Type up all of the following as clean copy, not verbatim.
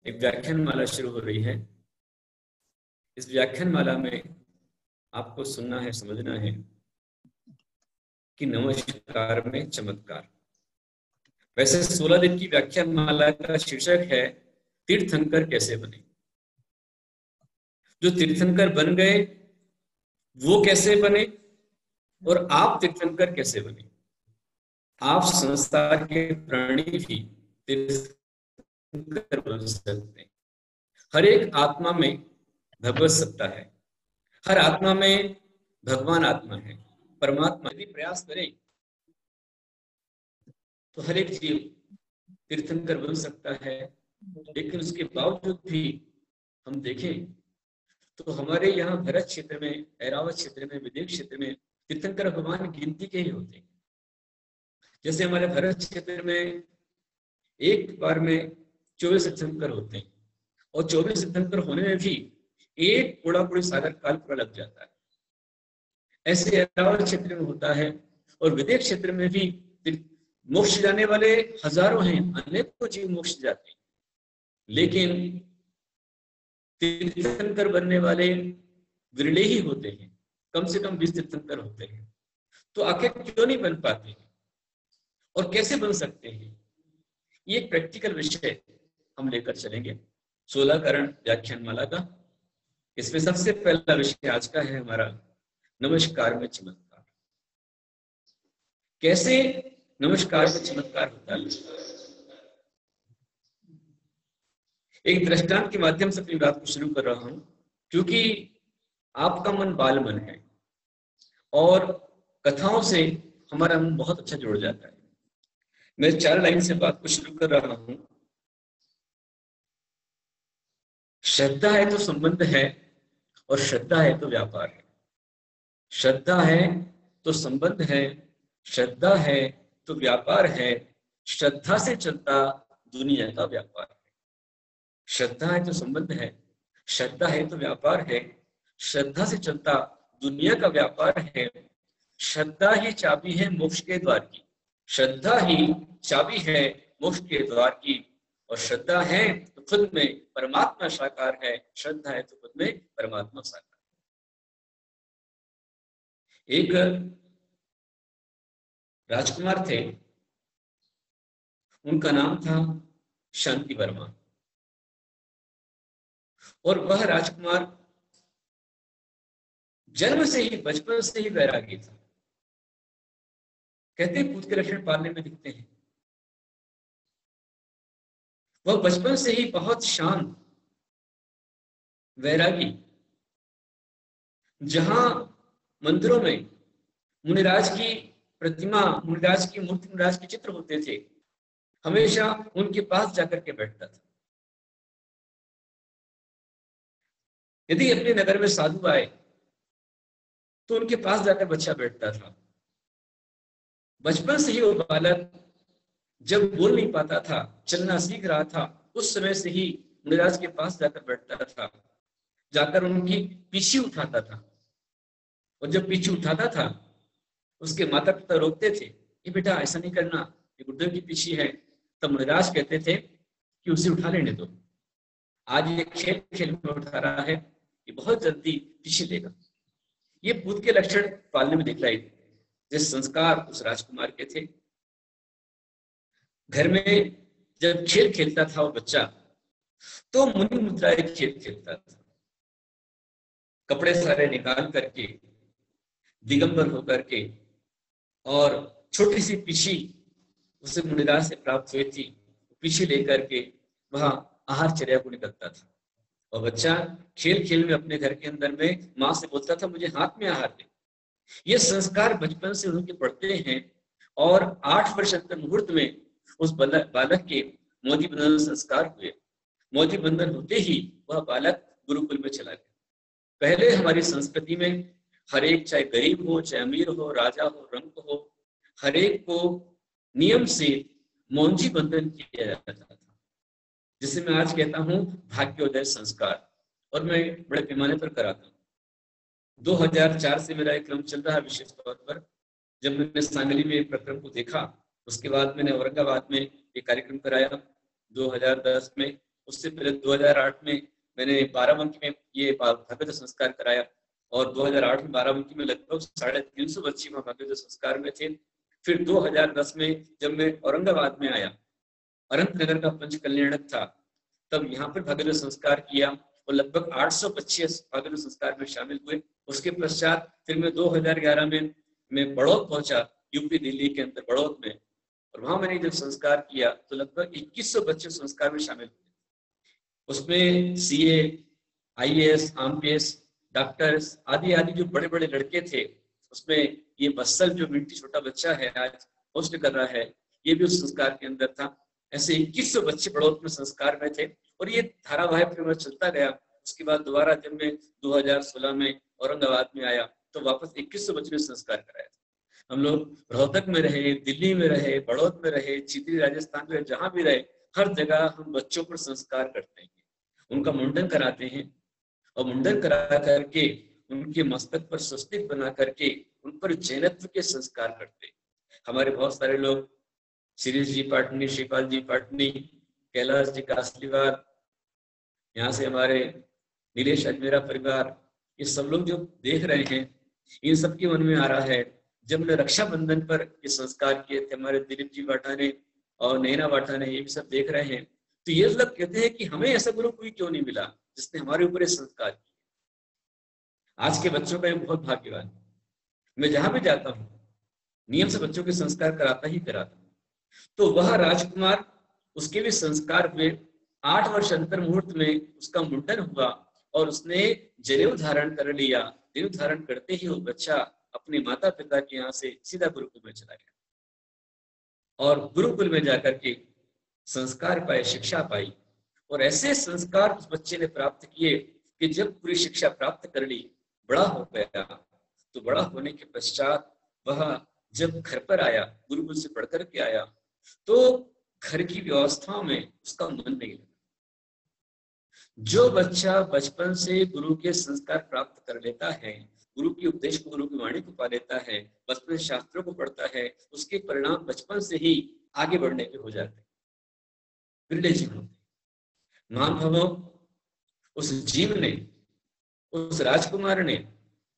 एक व्याख्यान माला शुरू हो रही है। इस व्याख्यान माला में आपको सुनना है, समझना है कि नमस्कार में चमत्कार। वैसे 16 दिन की व्याख्यान माला का शीर्षक है तीर्थंकर कैसे बने। जो तीर्थंकर बन गए वो कैसे बने और आप तीर्थंकर कैसे बने। आप संसार के प्राणी भी तीर्थंकर बन सकते हैं। हर एक आत्मा में भगवत सत्ता है, हर आत्मा में भगवान आत्मा है, परमात्मा। यदि प्रयास करें तो हर एक जीव तीर्थंकर बन सकता है। लेकिन उसके बावजूद भी हम देखें तो हमारे यहाँ भरत क्षेत्र में, ऐरावत क्षेत्र में, विदेश क्षेत्र में तीर्थंकर भगवान गिनती के ही होते हैं। जैसे हमारे भरत क्षेत्र में एक बार में 24 तीर्थंकर होते हैं और 24 तीर्थंकर होने में भी एक पूरा सागर काल पूरा लग जाता है। ऐसे ऐरावत क्षेत्र में होता है और विदेश क्षेत्र में भी मोक्ष जाने वाले हजारों हैं, अनेकों जीव मोक्ष जाते हैं। लेकिन तीर्थंकर बनने वाले विरले ही होते हैं, कम से कम 20 तीर्थंकर होते हैं। तो आखिर क्यों नहीं बन पाते हैं और कैसे बन सकते हैं, ये एक प्रैक्टिकल विषय हम लेकर चलेंगे 16 करण व्याख्यान माला का। इसमें सबसे पहला विषय आज का है हमारा नमस्कार में चमत्कार। कैसे नमस्कार में चमत्कार होता है। एक दृष्टांत के माध्यम से अपनी बात को शुरू कर रहा हूं, क्योंकि आपका मन बाल मन है और कथाओं से हमारा मन बहुत अच्छा जुड़ जाता है। मैं 4 लाइन से बात को शुरू कर रहा हूं। श्रद्धा है तो संबंध है और श्रद्धा है तो व्यापार है। श्रद्धा है तो संबंध है, श्रद्धा है तो व्यापार है। श्रद्धा से चलता दुनिया का व्यापार है। श्रद्धा है तो संबंध है, श्रद्धा है तो व्यापार है। श्रद्धा से चलता दुनिया का व्यापार है। श्रद्धा ही चाबी है मोक्ष के द्वार की। श्रद्धा ही चाबी है मोक्ष के द्वार की। और श्रद्धा है तो खुद में परमात्मा साकार है। श्रद्धा है तो खुद में परमात्मा साकार है। एक राजकुमार थे, उनका नाम था शांति वर्मा। और वह राजकुमार जन्म से ही, बचपन से ही वैरागी था। कहते हैं भूत के लक्षण पालने में दिखते हैं। वह बचपन से ही बहुत शांत, वैरागी। जहां मंदिरों में मुनिराज की प्रतिमा, मुनिराज की मूर्ति, मुनिराज के चित्र होते थे, हमेशा उनके पास जाकर के बैठता था। यदि अपने नगर में साधु आए तो उनके पास जाकर बच्चा बैठता था। बचपन से ही वो बालक जब बोल नहीं पाता था, चलना सीख रहा था, उस समय से ही मुनिराज के पास जाकर बैठता था, जाकर उनकी पीछे उठाता था। और जब पीछे उठाता था उसके माता पिता रोकते थे, ये बेटा ऐसा नहीं करना, ये बुड्ढे की पीछे है। तब मुनिराज कहते थे कि उसे उठा लेने दो, आज ये खेल खेल में उठा रहा है, ये बहुत जल्दी पीछे देगा। ये भूत के लक्षण पालने में दिखलाई देते। जिस संस्कार उस राजकुमार के थे, घर में जब खेल खेलता था वो बच्चा, तो मुनि मुद्रा खेल खेलता था। कपड़े सारे निकाल करके, दिगंबर होकर के, और छोटी सी पीछी उसे मुनिराज से प्राप्त हुई थी, पीछे लेकर के वहां आहार चर्या को निकलता था। और बच्चा खेल खेल में अपने घर के अंदर में माँ से बोलता था, मुझे हाथ में आहार दे। ये संस्कार बचपन से उनके पढ़ते हैं और 8 वर्ष के मुहूर्त में उस बालक के मोदी बंधन संस्कार हुए। मोदी बंधन होते ही वह बालक गुरुकुल में चला गया। पहले हमारी संस्कृति में हर एक, चाहे गरीब हो, चाहे अमीर हो, राजा हो, रंक हो, हर एक को नियम से मौंजी बंधन किया जाता था, जिसे मैं आज कहता हूं भाग्योदय संस्कार। और मैं बड़े पैमाने पर कराता हूँ। 2004 से मेरा एक क्रम चल रहा है विशेष तौर पर। जब मैंने सांगली में एक प्रक्रम को देखा, उसके बाद मैंने औरंगाबाद में एक कार्यक्रम कराया 2010 में, उससे पहले 2008 में मैंने बाराबंकी में ये भव्य संस्कार कराया और 2008 में बाराबंकी में लगभग 350 बच्चे वहां भव्य संस्कार में थे। फिर 2010 में जब मैं औरंगाबाद में आया, अनंत नगर का पंच कल्याणक था, तब यहाँ पर भव्य संस्कार किया और लगभग 800 बच्चे भव्य संस्कार में शामिल हुए। उसके पश्चात फिर मैं 2011 में मैं बड़ौद पहुंचा, यूपी दिल्ली के अंदर बड़ौद में, और वहां मैंने जब संस्कार किया तो लगभग 2100 बच्चे संस्कार में शामिल हुए। उसमें सीए, आईएएस, आईपीएस, डॉक्टर्स आदि आदि जो बड़े बड़े लड़के थे, उसमें ये बस्सल जो मिंटी छोटा बच्चा है आज होस्ट कर रहा है, ये भी उस संस्कार के अंदर था। ऐसे 2100 बच्चे बड़ौद में संस्कार में थे और ये धारावाहिक फिर चलता गया। उसके बाद दोबारा जब मैं 2016 में औरंगाबाद में आया तो वापस 2100 बच्चों ने संस्कार कराया था। हम लोग रोहतक में रहे, दिल्ली में रहे, बड़ौद में रहे, चितरी राजस्थान में, जहां भी रहे, हर जगह हम बच्चों पर संस्कार करते हैं, उनका मुंडन कराते हैं और मुंडन करा करके उनके मस्तक पर स्वस्तिक बना करके उन पर जैनत्व के संस्कार करते हैं। हमारे बहुत सारे लोग, शिरीष जी पाटनी, शिवपाल जी पाटनी, कैलाश जी कासलीवाल, यहाँ से हमारे नीलेश अजमेरा परिवार, ये सब लोग जो देख रहे हैं, इन सबके मन में आ रहा है, जब मैंने रक्षाबंधन पर ये संस्कार किए थे, हमारे दिलीप जी वाठाने और नैना वाठाने, ये भी सब देख रहे हैं, तो ये लोग कहते हैं कि हमें ऐसा गुरु कोई क्यों नहीं मिला जिसने हमारे ऊपर संस्कार किए। आज के बच्चों का बहुत भाग्यवान। मैं जहां भी जाता हूँ नियम से बच्चों के संस्कार कराता ही कराता हूँ। तो वह राजकुमार, उसके भी संस्कार हुए, 8 वर्ष अंतर मुहूर्त में उसका मुंडन हुआ और उसने जनेऊ धारण कर लिया। जनेऊ धारण करते ही वो बच्चा अपने माता पिता के यहाँ से सीधा गुरुकुल में चला गया और गुरुकुल में जाकर के संस्कार पाए, शिक्षा पाई, और ऐसे संस्कार उस बच्चे ने प्राप्त किए कि जब पूरी शिक्षा प्राप्त कर ली, बड़ा हो गया, तो बड़ा होने के पश्चात वह जब घर पर आया, गुरुकुल से पढ़कर के आया, तो घर की व्यवस्था में उसका मन नहीं लगा। जो बच्चा बचपन से गुरु के संस्कार प्राप्त कर लेता है, गुरु के उपदेश को, गुरु की वाणी को पा लेता है, बचपन शास्त्रों को पढ़ता है, उसके परिणाम बचपन से ही आगे बढ़ने के हो जाते हैं, बिरले जीवन होते। मान भवो उस जीव ने, उस राजकुमार ने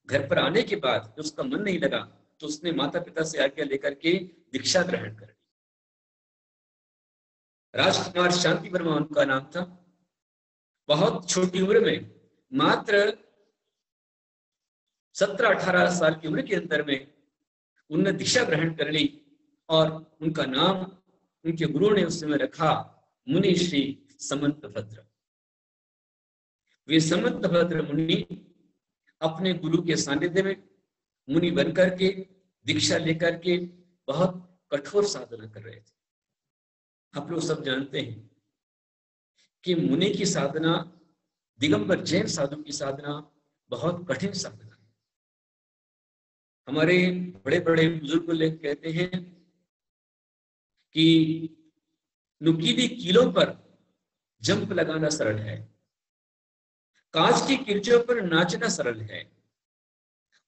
घर पर आने के बाद उसका मन नहीं लगा तो उसने माता पिता से आज्ञा लेकर के दीक्षा ग्रहण कर ली। राजकुमार शांति वर्मा उनका नाम था। बहुत छोटी उम्र में, मात्र 17-18 साल की उम्र के अंदर में उन्होंने दीक्षा ग्रहण कर ली और उनका नाम उनके गुरु ने उस समय रखा मुनि श्री समंतभद्र। वे समंतभद्र मुनि अपने गुरु के सानिध्य में मुनि बनकर के, दीक्षा लेकर के बहुत कठोर साधना कर रहे थे। आप लोग सब जानते हैं कि मुनि की साधना, दिगंबर जैन साधु की साधना बहुत कठिन साधना है। हमारे बड़े बड़े बुजुर्ग लोग कहते हैं कि नुकीली कीलों पर जंप लगाना सरल है, कांच की किरचों पर नाचना सरल है,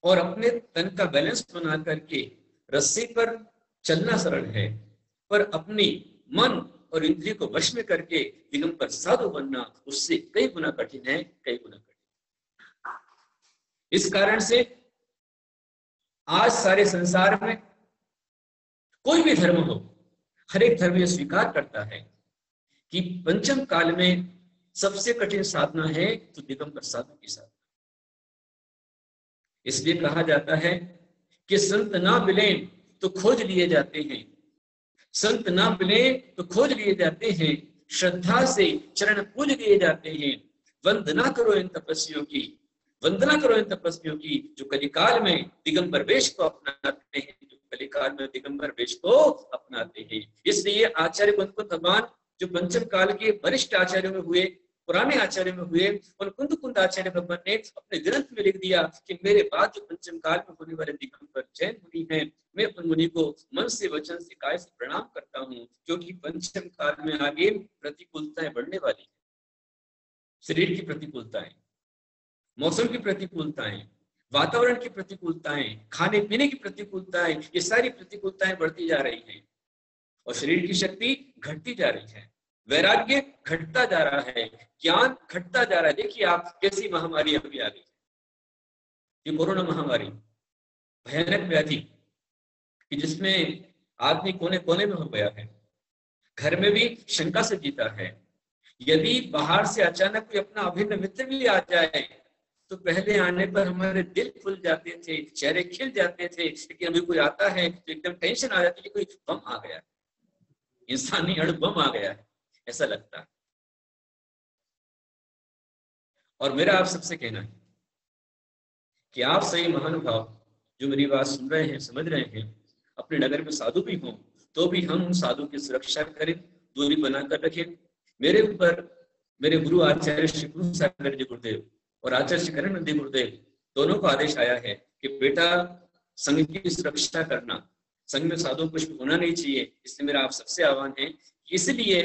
और अपने तन का बैलेंस बना करके रस्सी पर चलना सरल है, पर अपनी मन और इंद्रिय को वश में करके दिगंबर साधु बनना उससे कई गुना कठिन है, कई गुना कठिन। इस कारण से आज सारे संसार में कोई भी धर्म हो, हर एक धर्म यह स्वीकार करता है कि पंचम काल में सबसे कठिन साधना है तो दिगंबर साधु की साधना। इसलिए कहा जाता है कि संत ना मिले तो खोज लिए जाते हैं, संत ना मिले तो खोज लिए जाते हैं, श्रद्धा से चरण पूज लिए जाते हैं। वंदना करो इन तपस्वियों की, वंदना करो इन तपस्वियों की जो कलिकाल में दिगंबर वेश को अपनाते हैं, जो कलिकाल में दिगंबर वेश को अपनाते हैं। इसलिए आचार्य कुंद भगवान जो पंचम काल के वरिष्ठ आचार्यों में हुए, पुराने आचार्य में हुए, उन कुंद आचार्य भगवान ने अपने ग्रंथ में लिख दिया कि मेरे बाद जो पंचम काल में होने वाले दिगंबर जैन मुनि हैं, मैं उन मुनि को मन से, वचन से, काय से प्रणाम करता हूं, क्योंकि पंचम काल में आगे प्रतिकूलताएं बढ़ने वाली है। शरीर की प्रतिकूलताएं, मौसम की प्रतिकूलताएं, वातावरण की प्रतिकूलताएं, खाने पीने की प्रतिकूलताएं, ये सारी प्रतिकूलताएं बढ़ती जा रही हैं और शरीर की शक्ति घटती जा रही है। वैराग्य घटता जा रहा है, ज्ञान घटता जा रहा है। देखिए आप कैसी महामारी अभी आ गई, ये कोरोना महामारी, भयानक व्याधि कि जिसमें आदमी कोने कोने में हो गया है, घर में भी शंका से जीता है। यदि बाहर से अचानक कोई अपना अभिन्न मित्र भी आ जाए तो पहले आने पर हमारे दिल खुल जाते थे, चेहरे खिल जाते थे, लेकिन अभी कोई आता है तो एकदम टेंशन आ जाती है कि कोई बम आ गया है, इंसानी अणु बम आ गया है, ऐसा लगता है। और मेरा आप सबसे कहना है कि आप सही महानुभाव जो मेरी बात सुन रहे हैं, समझ रहे हैं, अपने नगर में साधु भी हों तो भी हम उन साधु की सुरक्षा करें, दूरी बनाकर रखें। मेरे ऊपर मेरे गुरु आचार्य श्री गुरु सागर जी गुरुदेव और आचार्य श्री करण नंदी गुरुदेव दोनों को आदेश आया है कि बेटा संघ की सुरक्षा करना, संघ में साधु कुछ होना नहीं चाहिए। इसलिए मेरा आप सबसे आह्वान है, इसलिए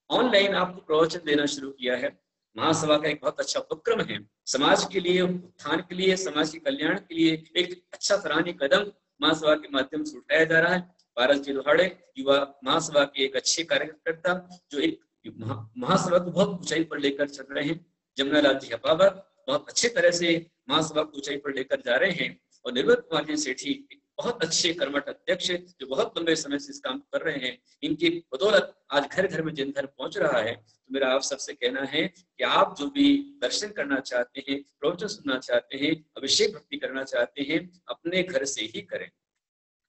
ऑनलाइन आपको प्रवचन देना शुरू किया है। महासभा का एक बहुत अच्छा उपक्रम है, समाज के लिए उत्थान के लिए, समाज के कल्याण के लिए एक अच्छा सराहनीय कदम महासभा के माध्यम से उठाया जा रहा है। पारस जी लोहाड़े युवा महासभा के एक अच्छे कार्यकर्ता जो एक महासभा को बहुत ऊंचाई पर लेकर चल रहे हैं। जमुनालाल जी हपावत बहुत अच्छे तरह से महासभा को ऊंचाई पर लेकर जा रहे हैं। और निर्मल कुमार जी सेठी बहुत अच्छे कर्मठ अध्यक्ष जो बहुत लंबे समय से इस काम कर रहे हैं। इनकी बदौलत आज घर घर में जन धर्म पहुंच रहा है। तो मेरा आप सबसे कहना है कि आप जो भी दर्शन करना चाहते हैं, प्रवचन सुनना चाहते हैं, अभिषेक भक्ति करना चाहते हैं, अपने घर से ही करें।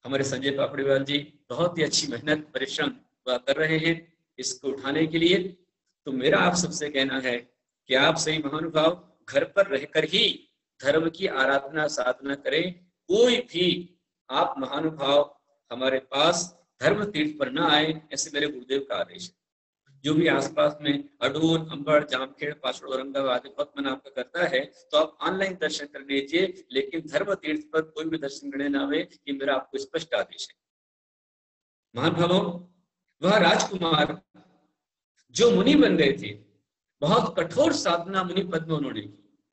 हमारे संजय पापड़ीवाल जी बहुत ही अच्छी मेहनत परिश्रम कर रहे हैं इसको उठाने के लिए। तो मेरा आप सबसे कहना है कि आप सही महानुभाव घर पर रहकर ही धर्म की आराधना साधना करें। कोई भी आप महानुभाव हमारे पास धर्म तीर्थ पर ना आए, ऐसे मेरे गुरुदेव का आदेश है। जो भी आसपास में अडूर, अंबड़, जामखेड़, पाचड़, औरंगाबाद मन आपका करता है तो आप ऑनलाइन दर्शन कर लीजिए, लेकिन धर्म तीर्थ पर कोई भी दर्शन करने ना आवे, ये मेरा आपको स्पष्ट आदेश है। महानुभावों, वह राजकुमार जो मुनि बन गए थे, बहुत कठोर साधना मुनि पद में उन्होंने की,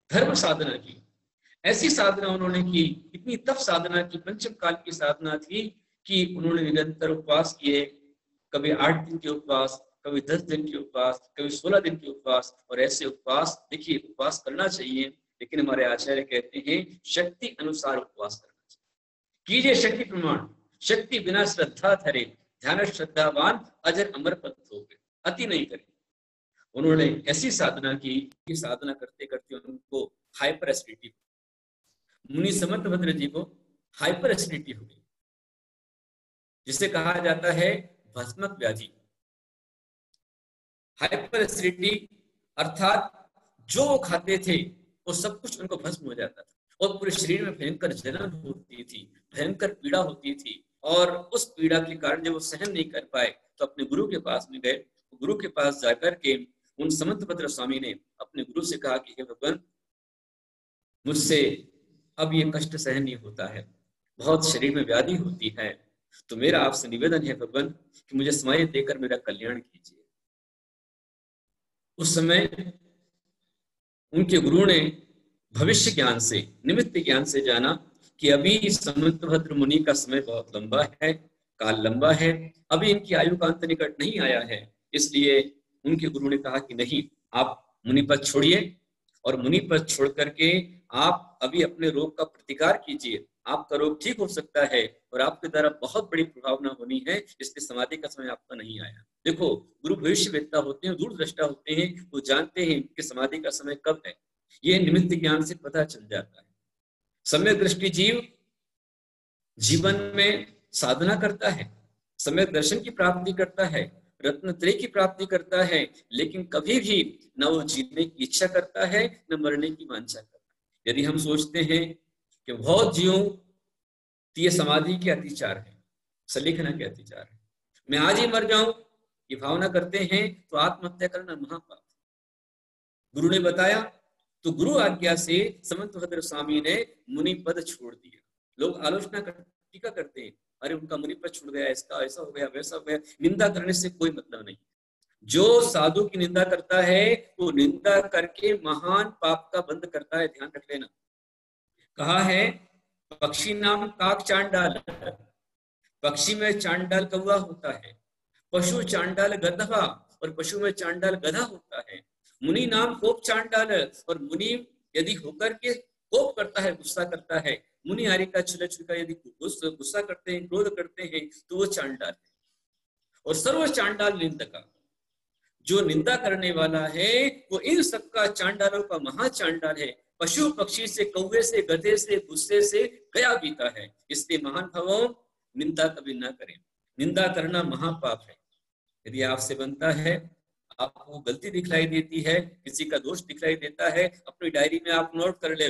धर्म साधना की, ऐसी साधना उन्होंने की, इतनी तप साधना की, पंचम काल की साधना थी कि उन्होंने निरंतर उपवास किए। कभी 8 दिन के उपवास, कभी 10 दिन के उपवास, कभी 16 दिन के उपवास। और ऐसे उपवास, देखिए उपवास करना चाहिए, लेकिन हमारे आचार्य कहते हैं शक्ति अनुसार उपवास करना चाहिए। कीजिए शक्ति प्रमाण, शक्ति बिना श्रद्धा धरे, ध्यान श्रद्धावान अजर अमर पद होगे, अति नहीं करे। उन्होंने ऐसी साधना की कि साधना करते करते उनको हाइपर एसिडिटी, मुनि समर्थभद्र जी को हाइपर एसिडिटी हो गई, जिसे कहा जाता है भस्मक व्याधि। हाइपर एसिडिटी अर्थात जो वो खाते थे वो सब कुछ उनको भस्म हो जाता था और पूरे शरीर में भयंकर जलन होती थी, भयंकर पीड़ा होती थी। और उस पीड़ा के कारण जब वो सहन नहीं कर पाए तो अपने गुरु के पास में गए। गुरु के पास जाकर के उन समर्थभद्र स्वामी ने अपने गुरु से कहा कि हे भगवान, मुझसे अब ये कष्ट सहन नहीं होता है, बहुत शरीर में व्याधि होती है, तो मेरा आपसे निवेदन है भगवान कि मुझे समय देकर मेरा कल्याण कीजिए। उस समय उनके गुरु ने भविष्य ज्ञान से, निमित्त ज्ञान से जाना कि अभी समर्थभद्र मुनि का समय बहुत लंबा है, काल लंबा है, अभी इनकी आयु का अंत निकट नहीं आया है। इसलिए उनके गुरु ने कहा कि नहीं, आप मुनि पद छोड़िए और मुनि पद छोड़ करके आप अभी अपने रोग का प्रतिकार कीजिए, आपका रोग ठीक हो सकता है और आपके द्वारा बहुत बड़ी प्रभावना होनी है, इसलिए समाधि का समय आपका नहीं आया। देखो, गुरु भविष्यवेत्ता होते हैं, दूरदृष्टा होते हैं, वो जानते हैं कि समाधि का समय कब है, ये निमित्त ज्ञान से पता चल जाता है। सम्यक दृष्टि जीव जीवन में साधना करता है, सम्यक दर्शन की प्राप्ति करता है, रत्नत्रय की प्राप्ति करता है, लेकिन कभी भी न वो जीने की इच्छा करता है न मरने की वांछा करता है। यदि हम सोचते हैं कि बहुत जीऊं तो ये समाधि के अतिचार है, सलीखना के अतिचार है, मैं आज ही मर जाऊं ये भावना करते हैं तो आत्महत्या करना महापाप। गुरु ने बताया तो गुरु आज्ञा से समर्थभद्र स्वामी ने मुनि पद छोड़ दिया। लोग आलोचना टीका करते हैं, अरे उनका मुनि पद छूट गया, इसका ऐसा हो गया, वैसा हो गया। निंदा करने से कोई मतलब नहीं। जो साधु की निंदा करता है वो निंदा करके महान पाप का बंध करता है, ध्यान रख लेना। कहा है पक्षी नाम काक चांडाल, पक्षी में चांडाल कौवा होता है, पशु चांडाल गधवा और पशु में चांडाल गधा होता है। मुनि नाम कोप चांडाल, और मुनि यदि होकर के कोप करता है, गुस्सा करता है, मुनि आर्य का का यदि गुस्सा करते हैं, क्रोध करते हैं, तो वो चांडाल है। और सर्व चांडाल निंदका, जो निंदा करने वाला है वो इन सबका चांडालों का महाचांडाल है। पशु पक्षी से, कौवे से, गधे से, गुस्से से गया बीता है। इसलिए महान भवों निंदा कभी ना करें। निंदा करना महापाप है। यदि आपसे बनता है, आपको गलती दिखलाई देती है, किसी का दोष दिखलाई देता है, अपनी डायरी में आप नोट कर ले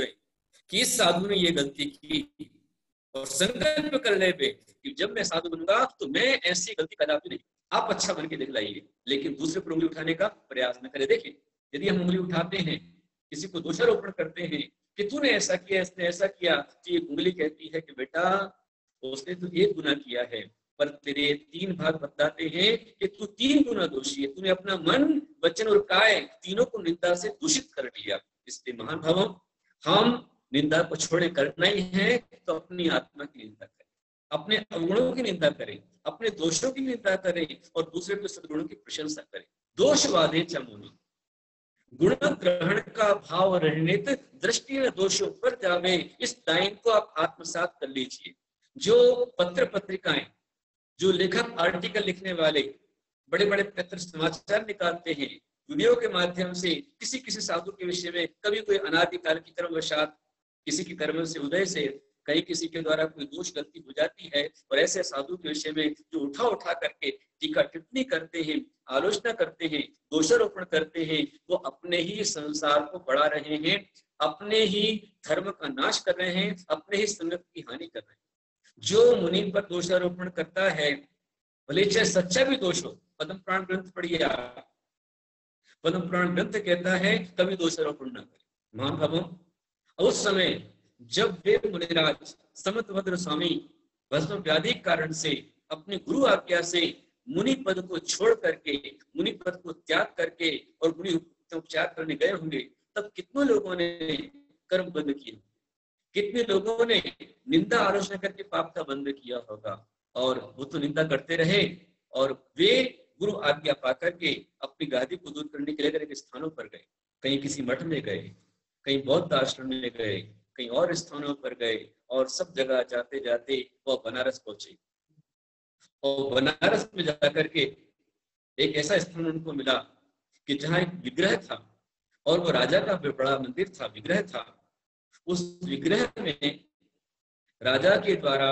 कि इस साधु ने ये गलती की, और संकल्प कर ले कि जब मैं साधु बनूंगा तो मैं ऐसी गलती कदापि नहीं। आप अच्छा बन के दिखलाइए, लेकिन दूसरे पर उंगली उठाने का प्रयास न करें। देखिए, यदि हम उंगली उठाते हैं, किसी को दोषारोपण करते हैं कि तूने ऐसा किया, इसने ऐसा किया, तो ये उंगली कहती है कि बेटा उसने तो एक गुना किया है, पर तेरे 3 भाग बताते हैं कि तू 3 गुना दोषी है। तूने अपना मन, वचन और काय तीनों को निंदा से दूषित कर लिया। इसलिए महान भावों, हम निंदा को छोड़े करना ही है तो अपनी आत्मा की निंदा करें, अपने अवगुणों की निंदा करें, अपने दोषों की निंदा करें, और दूसरे के सद्गुणों की प्रशंसा करें। दोषवादे च मुनि, गुण ग्रहण का भाव रहने दृष्टि न दोषों पर जावे। इस लाइन को आप आत्मसात कर लीजिए। जो पत्र पत्रिकाएं, जो लेखक आर्टिकल लिखने वाले, बड़े बड़े पत्र समाचार निकालते हैं, वीडियो के माध्यम से किसी किसी साधु के विषय में, कभी कोई अनादिकाल की कर्मवशात, किसी की कर्म से उदय से, कहीं किसी के द्वारा कोई दोष गलती हो जाती है, और ऐसे साधु के विषय में जो उठा उठा करके टीका टिप्पणी करते हैं, आलोचना करते हैं, दोषारोपण करते हैं, वो अपने ही संसार को बढ़ा रहे हैं, अपने ही धर्म का नाश कर रहे हैं, अपने ही संगत की हानि कर रहे हैं। जो मुनि पर दोषारोपण करता है, भले चाहे सच्चा भी दोष हो, पद्म पुराण ग्रंथ पढ़िए आप, पद्म पुराण ग्रंथ कहता है कभी दोषारोपण न करें। महान भावों, उस समय जब वे मुनिराज समतभद्र स्वामी भस्म व्याधि कारण से अपने गुरु आज्ञा से मुनि पद को छोड़ करके, मुनि पद को त्याग करके और मुनि उपचार करने गए होंगे, तब कितने लोगों ने कर्म बंद किया, कितने लोगों ने निंदा आलोचना करके पाप का बंद किया होगा। और वो तो निंदा करते रहे, और वे गुरु आज्ञा पा करके अपनी गादी को दूर करने के लिए स्थानों पर गए। कहीं किसी मठ में गए, कहीं बौद्ध आश्रम में गए, कहीं और स्थानों पर गए, और सब जगह जाते जाते वो बनारस पहुंचे। और बनारस में जाकर के एक ऐसा स्थान उनको मिला कि जहाँ एक विग्रह था, और वो राजा का बड़ा मंदिर था, विग्रह था। उस विग्रह में राजा के द्वारा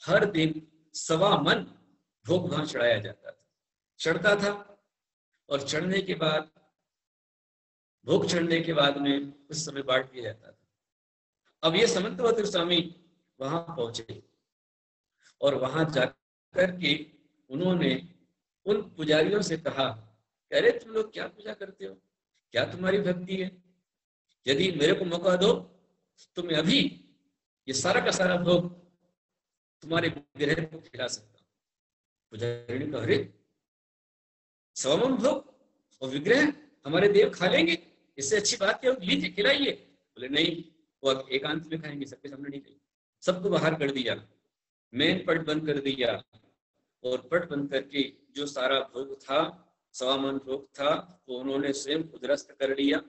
हर दिन 1.25 मन भोग वहां चढ़ाया जाता था, चढ़ता था, और चढ़ने के बाद, भोग चढ़ने के बाद में उस समय बांट दिया जाता था। अब ये समंतभद्र स्वामी वहां पहुंचे, और वहां जाकर के उन्होंने उन पुजारियों से कहा, अरे तुम लोग क्या पूजा करते हो, क्या तुम्हारी भक्ति है? यदि मेरे को मौका दो तो मैं अभी ये सारा का सारा भोग तुम्हारे विग्रह को खिला सकता हूँ। पुजारी ने कहा, अरे 1.25 मन भोग और विग्रह हमारे देव खा लेंगे, इससे अच्छी बात है, लीजिए खिलाइए। बोले नहीं, वो एकांत में खाएंगे, सबके सामने नहीं खाएंगे। सबको बाहर कर दिया, मेन पट बंद कर दिया, और पट बंद करके जो सारा भोग था, 1.25 मन भोग था, वो उन्होंने स्वयं उदरस्त कर लिया।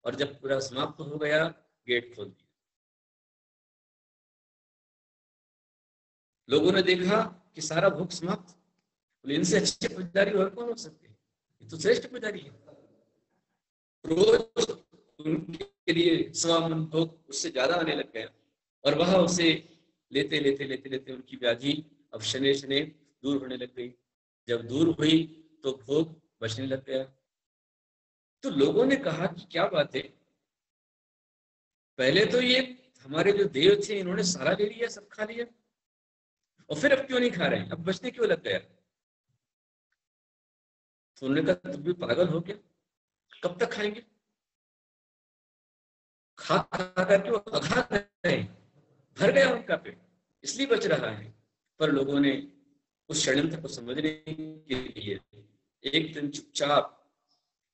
और जब पूरा समाप्त हो गया, गेट खोल दिया। लोगों ने देखा कि सारा भोग समाप्त। बोले इनसे अच्छे पुजारी और कौन हो सकते हैं, ये तो श्रेष्ठ पुजारी है। रोज उनके लिए 1.25 मन भोग उससे ज्यादा आने लग गया, और वह उसे लेते लेते लेते लेते उनकी व्याधि अब शने शने दूर होने लग गई। जब दूर हुई तो भोग बचने लग गया। तो लोगों ने कहा कि क्या बात है, पहले तो ये हमारे जो देव थे इन्होंने सारा ले लिया, सब खा लिया, और फिर अब क्यों नहीं खा रहे हैं, अब बचने क्यों लग गया? तो उन्होंने कहा तुम भी पागल हो क्या, कब तक खाएंगे? खा खा करके वो अघा गए, भर गया उनका पेट, इसलिए बच रहा है। पर लोगों ने उस षड्यंत्र को समझने के लिए एक दिन चुपचाप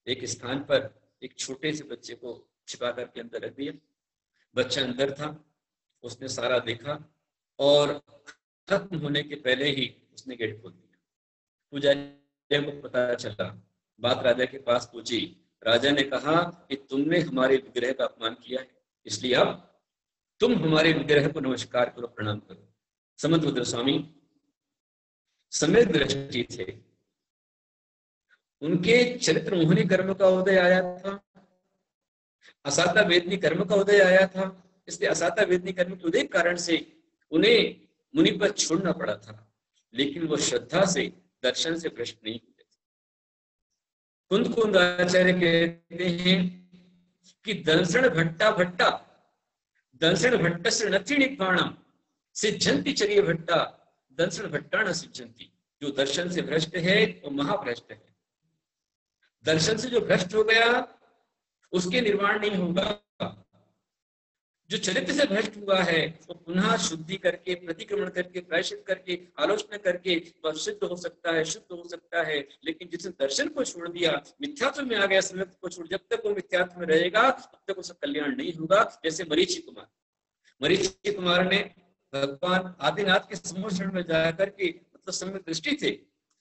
एक स्थान पर एक छोटे से बच्चे को छिपा करके अंदर रख दिया। बच्चा अंदर था, उसने सारा देखा, और खत्म होने के पहले ही उसने गेट खोल दिया। पुजारी को पता चला बात राजा के पास पहुंची। राजा ने कहा कि तुमने हमारे विग्रह का अपमान किया है, इसलिए अब तुम हमारे विग्रह को नमस्कार करो, प्रणाम करो। समंतभद्र स्वामी सम्यक दृष्टि थे, उनके चरित्र मोहनी कर्म का उदय आया था, असाता वेदनी कर्म का उदय आया था। इसलिए असाता वेदनी कर्म के उदय के कारण से उन्हें मुनि पर छोड़ना पड़ा था, लेकिन वो श्रद्धा से दर्शन से भ्रष्ट नहीं हुए थे। कुंद कुंद आचार्य कहते हैं कि दंसण भट्टा भट्टा दंसण भट्ट से नथिणिपाणम सिद्धंति चरिय भट्टा दंसण भट्टा न सिद्धंति। जो दर्शन से भ्रष्ट है वो महाभ्रष्ट है। दर्शन से जो भ्रष्ट हो गया उसके निर्माण नहीं होगा। जो चरित्र से भ्रष्ट हुआ है वो पुनः शुद्धि करके, प्रतिक्रमण करके, प्रायश्चित करके, आलोचना करके वह सिद्ध हो सकता है, शुद्ध हो सकता है। लेकिन जिसने दर्शन को छोड़ दिया, मिथ्यात्व में आ गया, सम्यक को छोड़, जब तक वो मिथ्यात्व में रहेगा तब तक उसका कल्याण नहीं होगा। जैसे मरीचि कुमार ने भगवान आदिनाथ के सम्मोषण में जाकर के, मतलब सम्यक दृष्टि थे,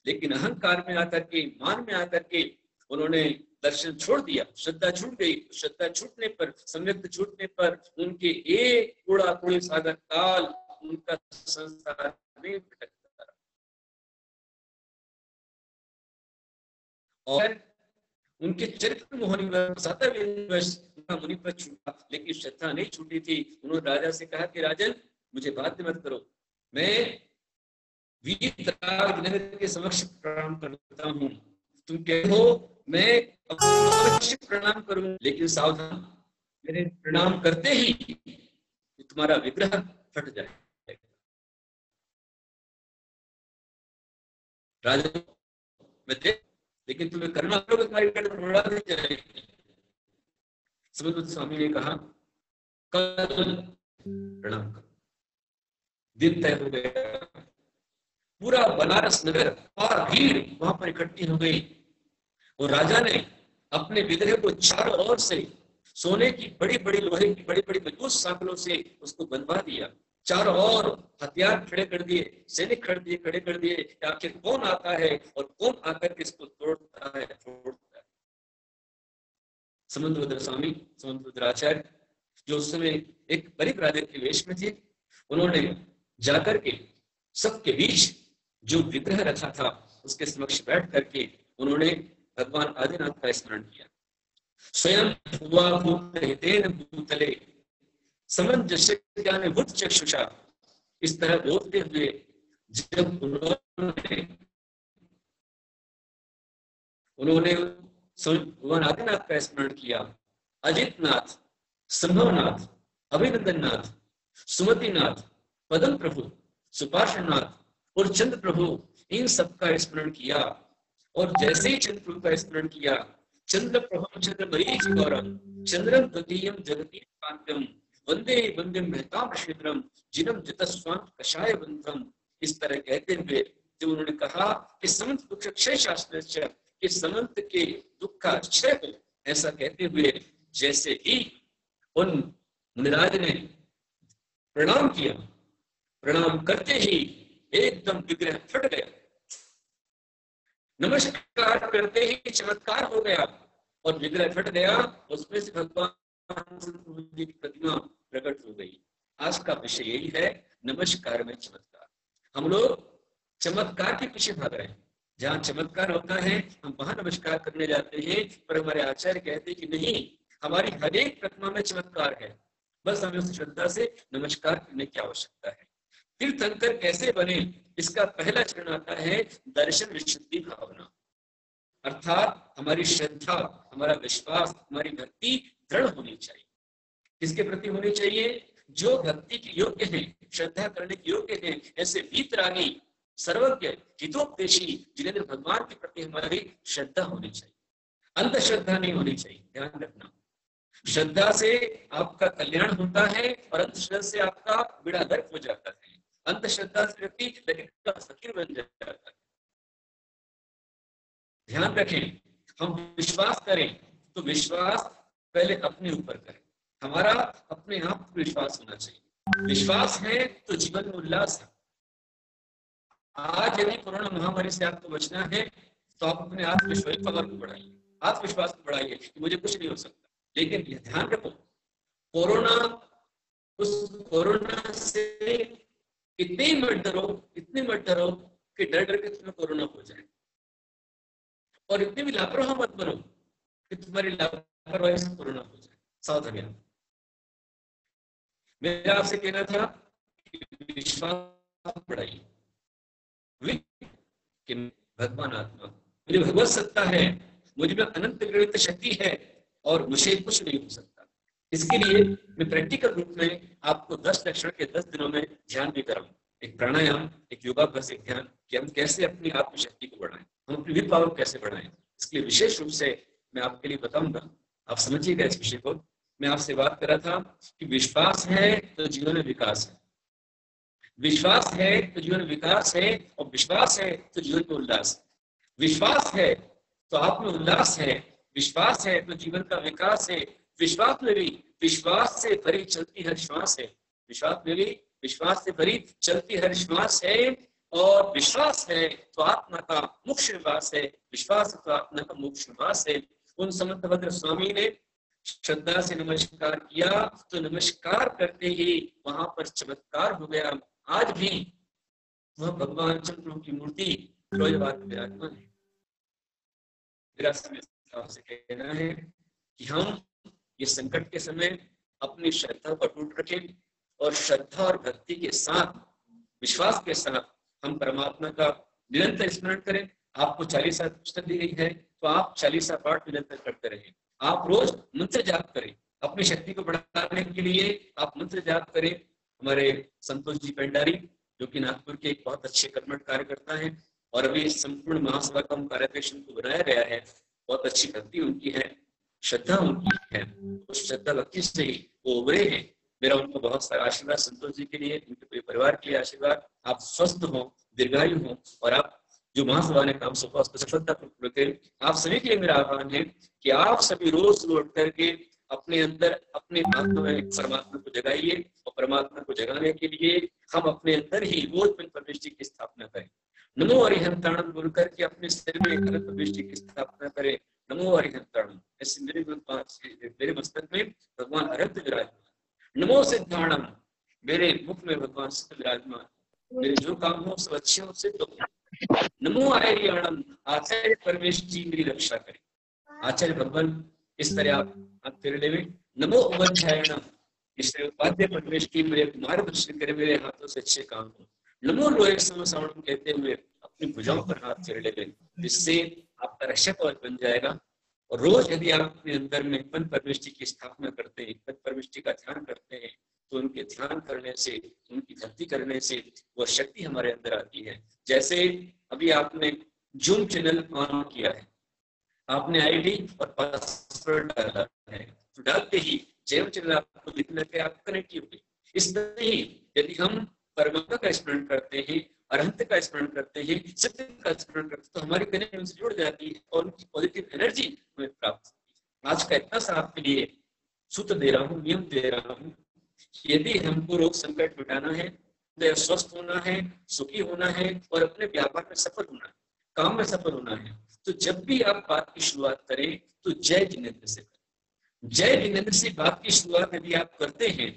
लेकिन अहंकार में आकर के, मान में आकर के उन्होंने दर्शन छोड़ दिया, श्रद्धा छूट गई। श्रद्धा छूटने पर, सम्यक छूटने पर उनके एक कूड़ा कूड़े सागर काल उनका संसार में भटकता रहा। और उनके चरित्र मोहनी मुनि पर छूटा, लेकिन श्रद्धा नहीं छूटी थी। उन्होंने राजा से कहा कि राजन मुझे बाध्य मत करो, मैं वीर के समक्ष प्रणाम करता हूँ, तुम कह हो मैं अवश्य प्रणाम करूं, लेकिन सावधान, मेरे प्रणाम करते ही तुम्हारा विग्रह फट जाएगा। राजा मैं दे, लेकिन तुम्हें करना होगा, तुम्हारी उड़ा दी जाएगी। समंतभद्र स्वामी ने कहा कल प्रणाम करो। दिन तय हो गया, पूरा बनारस नगर और भीड़ वहां पर इकट्ठी हो गई और राजा ने अपने विग्रह को चारों ओर से सोने की बड़ी बड़ी, लोहे की बड़ी बड़ी मजबूत सांकलों से उसको बंधवा दिया। चारों ओर हथियार खड़े कर दिए, सैनिक खड़े कर दिए। आखिर कौन आता है और कौन आकर के इसको तोड़ता है। समंतभद्र स्वामी, समंतभद्राचार्य, जो उस समय एक परिव्राजक के वेश में थे, उन्होंने जाकर के सबके बीच जो विग्रह रखा था उसके समक्ष बैठ करके उन्होंने भगवान आदिनाथ का स्मरण किया। स्वयं हुआ भूतेन भूतले समंजस्य ज्ञान भूत चक्षुषा, इस तरह बोलते हुए जब उन्होंने भगवान आदिनाथ का स्मरण किया, अजितनाथ, संभवनाथ, अभिनंदननाथ, सुमतिनाथ, पदम प्रभु, सुपार्श्वनाथ और चंद्र प्रभु, इन सबका स्मरण किया। और जैसे ही चंद्र प्रभु का स्मरण किया, चंद्र प्रभु चंद्र मरीच गौरम चंद्रम द्वितीयम जगती कांतम वंदे वंदे महताम क्षेत्रम जिनम जतस्वांत कषाय बंधम। इस तरह कहते हुए जब उन्होंने कहा कि समंत दुख क्षय शास्त्र, कि समंत के दुख का क्षय हो, ऐसा कहते हुए जैसे ही उन मुनिराज ने प्रणाम किया, प्रणाम करते ही एकदम विग्रह फट गया। नमस्कार करते ही चमत्कार हो गया और विग्रह फट गया, उसमें से भगवान की प्रतिमा प्रकट हो गई। आज का विषय यही है, नमस्कार में चमत्कार। हम लोग चमत्कार के पीछे भाग रहे हैं, जहाँ चमत्कार होता है हम वहां नमस्कार करने जाते हैं, पर हमारे आचार्य कहते हैं कि नहीं, हमारी हर एक प्रतिमा में चमत्कार है, बस हमें उस श्रद्धा से नमस्कार करने की आवश्यकता है। तीर्थंकर कैसे बने, इसका पहला चरण आता है दर्शन विशुद्धि भावना, अर्थात हमारी श्रद्धा, हमारा विश्वास, हमारी भक्ति दृढ़ होनी चाहिए। किसके प्रति होनी चाहिए? जो भक्ति के योग्य हैं, श्रद्धा करने के योग्य हैं, ऐसे वीतरागी, सर्वज्ञ, हितोपदेशी जिनेंद्र भगवान के प्रति हमारी श्रद्धा होनी चाहिए, अंधश्रद्धा नहीं होनी चाहिए। ध्यान रखना, श्रद्धा से आपका कल्याण होता है और अंधश्रद्धा से आपका बेड़ा गर्क हो जाता है। अंधश्रद्धा से व्यक्ति फकीर बन जाता है। ध्यान रखें, हम विश्वास करें तो विश्वास पहले अपने ऊपर करें, हमारा अपने आप पर विश्वास होना चाहिए। विश्वास है तो जीवन में उल्लास है। आज यदि कोरोना महामारी से आपको बचना है तो आप अपने आत्मविश्वास पावर को बढ़ाइए, आत्मविश्वास को बढ़ाइए कि मुझे कुछ नहीं हो सकता। लेकिन यह ध्यान रखो, कोरोना, उस कोरोना से इतने मत डरो कि डर डर के तुम्हें कोरोना हो जाए, और इतने भी लापरवाह मत बनो कि तुम्हारी लापरवाही से कोरोना हो जाए। सावधान। मेरा आपसे कहना था कि विश्वास बढ़ाइए कि भगवान आत्मा, मुझे भगवत सत्ता है, मुझ में अनंत गणित शक्ति है और मुझे कुछ नहीं हो सकता। इसके लिए मैं प्रैक्टिकल रूप में आपको 10 लक्षण के 10 दिनों में ध्यान भी कराऊं, एक प्राणायाम, एक योगाभ्यास, एक ध्यान, कि हम कैसे अपनी आत्मशक्ति को बढ़ाएं, हम अपनी विल पावर कैसे बढ़ाएं। इसके लिए विशेष रूप से मैं आपके लिए बताऊंगा, आप समझिएगा इस विषय को। मैं आपसे बात कर रहा था कि विश्वास है तो जीवन में विकास है, विश्वास है तो जीवन में विकास है, और विश्वास है तो जीवन में उल्लास है। विश्वास है तो आप में उल्लास है, विश्वास है तो जीवन का विकास है, विश्वास में भी विश्वास से भरी चलती हर श्वास है, विश्वास में भी विश्वास से भरी चलती हर श्वास है, और विश्वास है तो आत्मा का मोक्ष निवास है, विश्वास है तो आत्मा का मोक्ष निवास है। उन समर्थ भद्र स्वामी ने श्रद्धा से नमस्कार किया तो नमस्कार करते ही वहां पर चमत्कार हो गया। आज भी वह भगवान चंद्र की मूर्ति फिरोजाबाद में विराजमान है। मेरा आपसे कहना है कि हम ये संकट के समय अपनी श्रद्धा को अटूट रखें, और श्रद्धा और भक्ति के साथ, विश्वास के साथ हम परमात्मा का निरंतर स्मरण करें। आपको 40 पुस्तक दी गई है, तो आप 40 पाठ निरंतर करते रहें। आप रोज मंत्र जाप करें, अपनी शक्ति को बढ़ाने के लिए आप मंत्र जाप करें। हमारे संतोष जी पेंडारी, जो कि नागपुर के एक बहुत अच्छे कर्मठ कार्यकर्ता हैं, और अभी संपूर्ण महासभा का कार्याध्यक्ष को बनाया गया है। बहुत अच्छी भक्ति उनकी है, श्रद्धा उनकी है, उस श्रद्धा भक्ति से ही वो उभरे हैं। मेरा उनको बहुत सारा आशीर्वाद, संतोष जी के लिए, उनके पूरे परिवार के लिए आशीर्वाद। आप स्वस्थ हो, दीर्घायु हो, और आप जो महासभा ने काम सौंपा उसको सफलतापूर्वक करें। आप सभी के लिए मेरा आह्वान है कि आप सभी रोज लौट करके अपने अंदर, अपने आत्मा में परमात्मा को जगाइए, और परमात्मा को जगाने के लिए हम अपने अंदर ही रोज पंचप्रविष्टि की स्थापना करें। नमो अरिहंताणम बोल करके अपने शरीर में अनंत प्रविष्टि की स्थापना करें। नमो अरिहंताणम, ऐसे मेरे मस्तक में भगवान अनंत विराजमान। नमो सिद्धाणम, मेरे मुख में भगवान सिद्ध विराजमान, मेरे जो काम हो सब अच्छे हो, सिद्ध हो। नमो आर्याणम, आचार्य परमेश जी मेरी रक्षा करें। आचार्य भगवान इस तरह आप तेरे लेवे। नमो उपाध्यायणम, इस तरह उपाध्याय परमेश की मेरे मार्गदर्शन करे, मेरे हाथों से अच्छे काम हो। नमो लोहे समसावणम कहते हुए अपनी भुजाओं पर हाथ फेर लेवे, जिससे आपका रक्षक कवच बन जाएगा। और रोज यदि आप अपने अंदर में पंच परमेष्टि की स्थापना करते हैं, पंच परमेष्टि का ध्यान करते हैं, तो उनके ध्यान करने से, उनकी भक्ति करने से वह शक्ति हमारे अंदर आती है। जैसे अभी आपने जूम चैनल ऑन किया है, आपने आईडी और पासवर्ड डाला है, तो डालते ही जैव चैनल आपको दिखने लगे, आप कनेक्ट होंगे। इस तरह ही यदि हम परमात्मा का स्मरण करते हैं, अरहंत का स्मरण करते हैं, सत्य का स्मरण करते हैं, तो हमारी कनेक्शन से जुड़ जाती है और उनकी पॉजिटिव एनर्जी हमें प्राप्त होती है। आज का इतना सा आपके लिए सूत्र दे रहा हूँ, नियम दे रहा हूँ। यदि हमको रोग संकट मिटाना है, स्वस्थ होना है, सुखी होना है, और अपने व्यापार में सफल होना है, काम में सफल होना है, तो जब भी आप बात की शुरुआत करें तो जय जिनेंद्र से करें। जय जिनेंद्र से बात की शुरुआत यदि आप करते हैं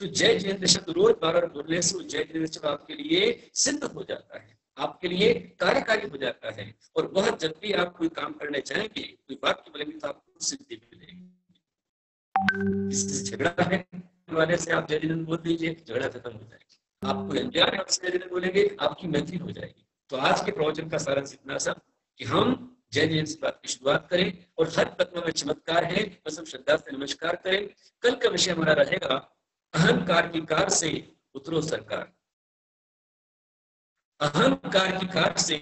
तो जय जिनेंद्र शब्द रोज बार बोलने से जय जिनेंद्र शब्द आपके लिए सिद्ध हो जाता है, आपके लिए कार्यकारी हो जाता है। और वह जब भी आप कोई काम करने चाहेंगे, कोई बात की बोलेंगे, तो आपको सिद्धि मिलेगी। किसी झगड़ा है वाले से आप जय जिनेंद्र बोल दीजिए, झगड़ा खत्म हो जाएगा। आपको अनजान है, आपसे जय जिनेंद्र बोलेंगे, आपकी मैत्री हो जाएगी। तो आज के प्रवचन का सारा इतना सा कि हम जय जय से बात की शुरुआत करें, और हर तत्व में चमत्कार है, बस हम श्रद्धा से नमस्कार करें। कल का विषय हमारा रहेगा अहंकार की कार से उतरो सरकार। अहंकार की कार से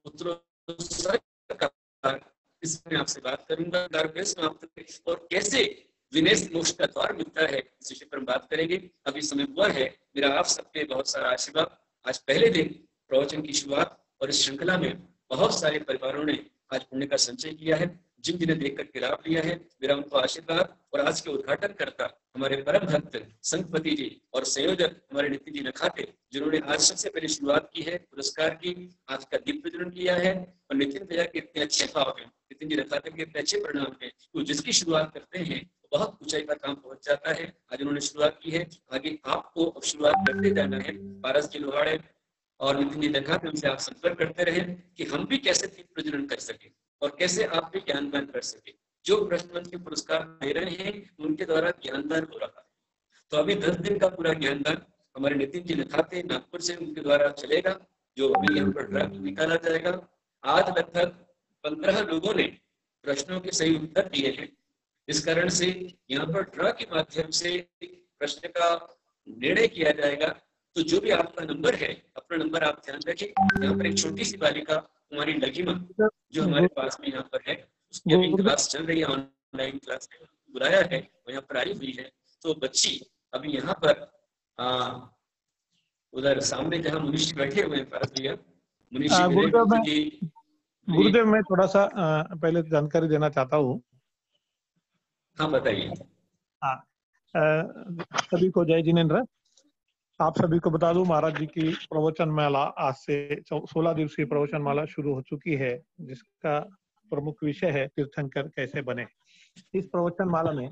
उतरो सरकार, इसमें आपसे बात करूंगा। और कैसे विनय से मोक्ष का द्वार मिलता है, इस विषय पर हम बात करेंगे। अभी समय हुआ है, मेरा आप सबके बहुत सारा आशीर्वाद। आज पहले दिन प्रवचन की शुरुआत, और इस श्रृंखला में बहुत सारे परिवारों ने आज पुण्य का संचय किया है। जिन जिन्हें देख करके लाभ लिया है, मेरा उनको आशीर्वाद। और आज के उद्घाटन करता हमारे परम भक्त संघपति जी और संयोजक हमारे नितिन जी नखाते, जिन्होंने आज सबसे पहले शुरुआत की है पुरस्कार की, आज का दीप प्रज्वलन किया है। और नितिन भैया के इतने अच्छे भाव हैं, नितिन जी नखाते के इतने अच्छे परिणाम हैं, तो जिसकी शुरुआत करते हैं बहुत ऊंचाई पर काम पहुंच जाता है। आज उन्होंने शुरुआत की है, आगे आपको अब शुरुआत करते जाना है। पारस जी लोहाड़े और नितिन जी नखाते, उनसे आप संपर्क करते रहे कि हम भी कैसे दीप प्रज्वलन कर सके और कैसे आप भी ज्ञानदान कर सके। जो प्रश्न के पुरस्कार दे रहे हैं उनके द्वारा ज्ञानदान हो रहा है। तो अभी 10 दिन का पूरा ज्ञानदान हमारे नितिन जी नखाते नागपुर से उनके द्वारा चलेगा, जो अभी यहाँ पर ड्राफ्ट निकाला जाएगा। आज लगभग 15 लोगों ने प्रश्नों के सही उत्तर दिए हैं। इस कारण से यहाँ पर ड्रा के माध्यम से प्रश्न का निर्णय किया जाएगा। तो जो भी आपका नंबर है, अपना नंबर आप ध्यान रखें। यहाँ पर एक छोटी सी बालिका कुमारी लघिमा जो हमारे पास में यहाँ पर है, उसकी अभी क्लास चल रही है, ऑनलाइन क्लास बुलाया है, वो यहाँ पर आई हुई है। तो बच्ची अभी यहाँ पर उधर सामने जहाँ मनुष्य बैठे हुए हैं पारस भैया, गुरुदेव मैं थोड़ा सा पहले जानकारी देना चाहता हूँ। हाँ बताइए। हाँ, सभी को जय जिनेन्द्र। आप सभी को बता दूं, महाराज जी की प्रवचन माला आज से 16 दिवसीय प्रवचन माला शुरू हो चुकी है, जिसका प्रमुख विषय है तीर्थंकर कैसे बने। इस प्रवचन माला में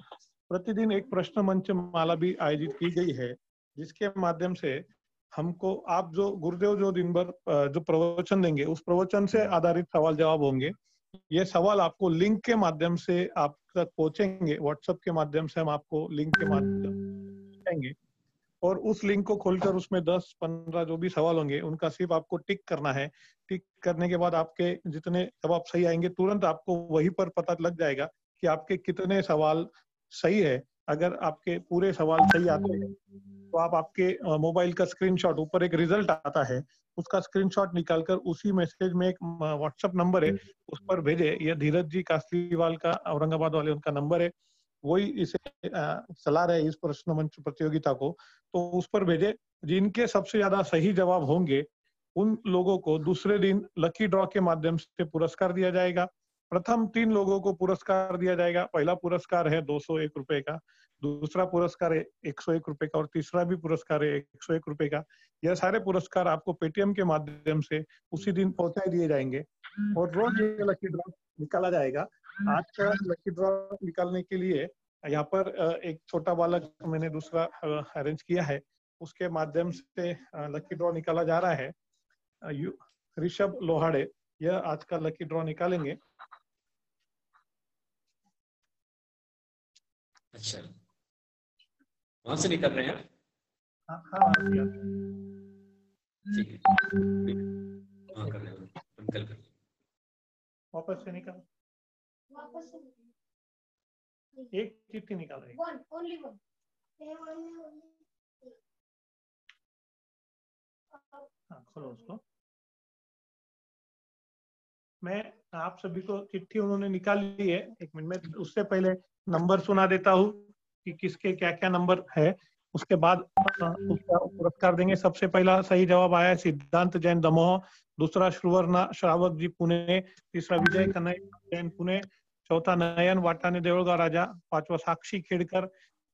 प्रतिदिन एक प्रश्न मंच माला भी आयोजित की गई है, जिसके माध्यम से हमको आप जो गुरुदेव जो दिन भर जो प्रवचन देंगे उस प्रवचन से आधारित सवाल जवाब होंगे। ये सवाल आपको लिंक के माध्यम से आप तक पहुंचेंगे, व्हाट्सएप के माध्यम से हम आपको लिंक के माध्यम देंगे और उस लिंक को खोलकर उसमें 10-15 जो भी सवाल होंगे उनका सिर्फ आपको टिक करना है। टिक करने के बाद आपके जितने जवाब सही आएंगे तुरंत आपको वहीं पर पता लग जाएगा कि आपके कितने सवाल सही है। अगर आपके पूरे सवाल सही आते हैं तो आप आपके मोबाइल का स्क्रीनशॉट, ऊपर एक रिजल्ट आता है, उसका स्क्रीनशॉट निकालकर उसी मैसेज में एक व्हाट्सएप नंबर है उस पर भेजे। यह धीरज जी कासलीवाल का, औरंगाबाद वाले, उनका नंबर है, वही इसे चला रहे इस प्रश्न मंच प्रतियोगिता को, तो उस पर भेजे। जिनके सबसे ज्यादा सही जवाब होंगे उन लोगों को दूसरे दिन लकी ड्रॉ के माध्यम से पुरस्कार दिया जाएगा। प्रथम 3 लोगों को पुरस्कार दिया जाएगा। पहला पुरस्कार है 201 रुपए का, दूसरा पुरस्कार है 101 रुपए का और तीसरा भी पुरस्कार है 101 रुपए का। यह सारे पुरस्कार आपको पेटीएम के माध्यम से उसी दिन पहुंचा दिए जाएंगे और रोज ये लकी ड्रॉ निकाला जाएगा। आज का लकी ड्रॉ निकालने के लिए यहाँ पर एक छोटा बालक मैंने दूसरा अरेंज किया है, उसके माध्यम से लकी ड्रॉ निकाला जा रहा है। ऋषभ लोहाड़े यह आज का लकी ड्रॉ निकालेंगे। अच्छा, वहां से निकल रहे हैं? हाँ ठीक है, वहां कर रहे हैं, निकल कर वापस से निकाल, वापस से एक चिट्ठी निकाल रहे हैं। हाँ, खोलो उसको। मैं आप सभी को चिट्ठी उन्होंने निकाल ली है, 1 मिनट में। उससे पहले नंबर सुना देता हूँ कि किसके क्या क्या नंबर है, उसके बाद उसका पुरस्कार देंगे। सबसे पहला सही जवाब आया है सिद्धांत जैन दमोह, दूसरा श्रुवर्णा श्रावक जी पुणे, तीसरा विजय कन्हैया जैन पुणे, चौथा नयन वाटाने देवलगा राजा, पांचवा साक्षी खेड़कर,